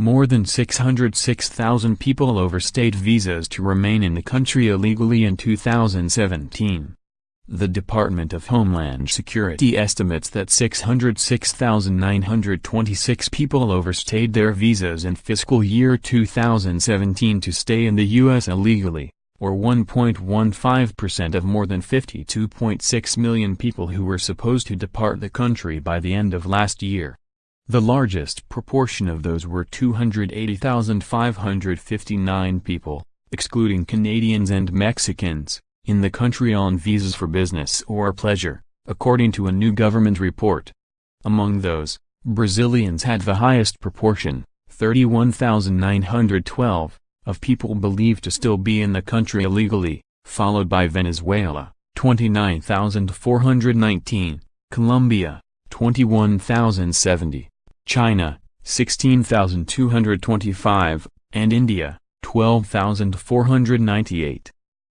More than 606,000 people overstayed visas to remain in the country illegally in 2017. The Department of Homeland Security estimates that 606,926 people overstayed their visas in fiscal year 2017 to stay in the U.S. illegally, or 1.15% of more than 52.6 million people who were supposed to depart the country by the end of last year. The largest proportion of those were 280,559 people, excluding Canadians and Mexicans, in the country on visas for business or pleasure, according to a new government report. Among those, Brazilians had the highest proportion, 31,912, of people believed to still be in the country illegally, followed by Venezuela, 29,419, Colombia, 21,070, China, 16,225, and India, 12,498.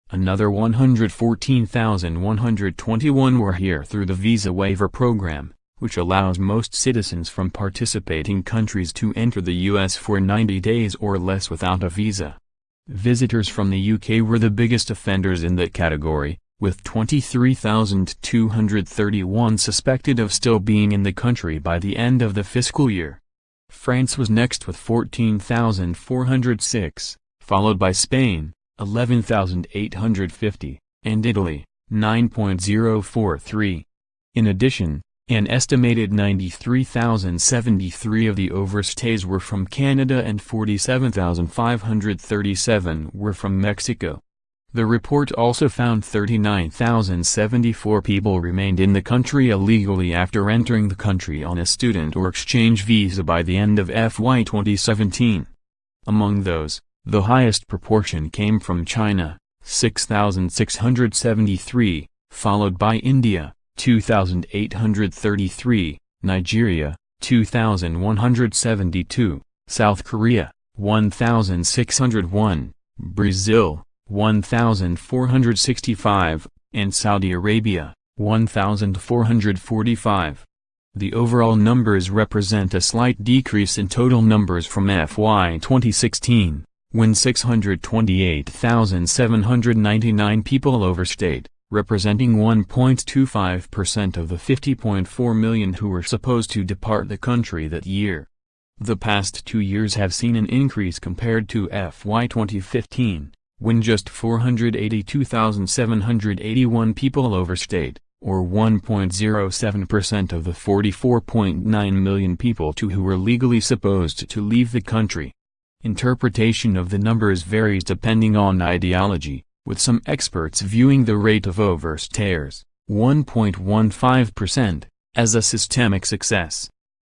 Another 114,121 were here through the Visa Waiver Program, which allows most citizens from participating countries to enter the U.S. for 90 days or less without a visa. Visitors from the UK were the biggest offenders in that category, with 23,231 suspected of still being in the country by the end of the fiscal year. France was next with 14,406, followed by Spain, 11,850, and Italy, 9,043. In addition, an estimated 93,073 of the overstays were from Canada and 47,537 were from Mexico. The report also found 39,074 people remained in the country illegally after entering the country on a student or exchange visa by the end of FY 2017. Among those, the highest proportion came from China, 6,673, followed by India, 2,833, Nigeria, 2,172, South Korea, 1,601, Brazil, 1,465, and Saudi Arabia, 1,445. The overall numbers represent a slight decrease in total numbers from FY 2016, when 628,799 people overstayed, representing 1.25% of the 50.4 million who were supposed to depart the country that year. The past 2 years have seen an increase compared to FY 2015, when just 482,781 people overstayed, or 1.07% of the 44.9 million people who were legally supposed to leave the country. Interpretation of the numbers varies depending on ideology, with some experts viewing the rate of overstayers, 1.15%, as a systemic success.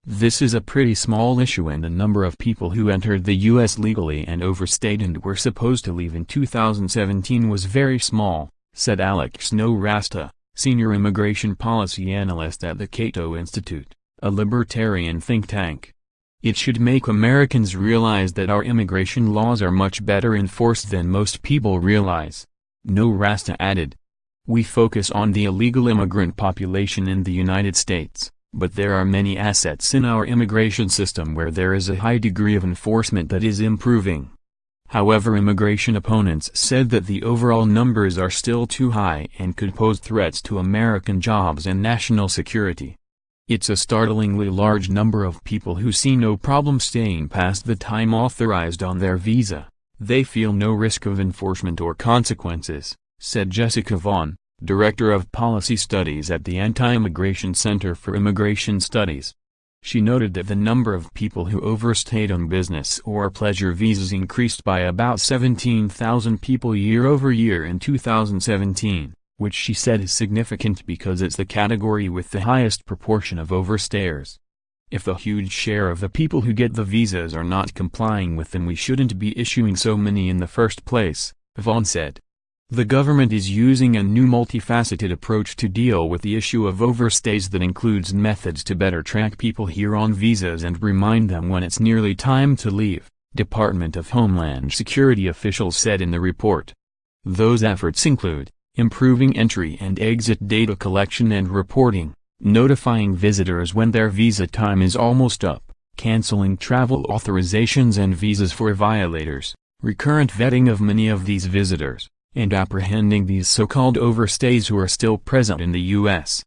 This is a pretty small issue, and the number of people who entered the U.S. legally and overstayed and were supposed to leave in 2017 was very small, said Alex No-Rasta, senior immigration policy analyst at the Cato Institute, a libertarian think tank. It should make Americans realize that our immigration laws are much better enforced than most people realize. No-Rasta added. We focus on the illegal immigrant population in the United States, but there are many assets in our immigration system where there is a high degree of enforcement that is improving. However, immigration opponents said that the overall numbers are still too high and could pose threats to American jobs and national security. It's a startlingly large number of people who see no problem staying past the time authorized on their visa. They feel no risk of enforcement or consequences, said Jessica Vaughn, Director of Policy Studies at the Anti-Immigration Center for Immigration Studies. She noted that the number of people who overstayed on business or pleasure visas increased by about 17,000 people year-over-year in 2017, which she said is significant because it's the category with the highest proportion of overstayers. If the huge share of the people who get the visas are not complying with them, we shouldn't be issuing so many in the first place, Vaughn said. The government is using a new multifaceted approach to deal with the issue of overstays that includes methods to better track people here on visas and remind them when it's nearly time to leave, Department of Homeland Security officials said in the report. Those efforts include improving entry and exit data collection and reporting, notifying visitors when their visa time is almost up, canceling travel authorizations and visas for violators, recurrent vetting of many of these visitors, and apprehending these so-called overstays who are still present in the U.S.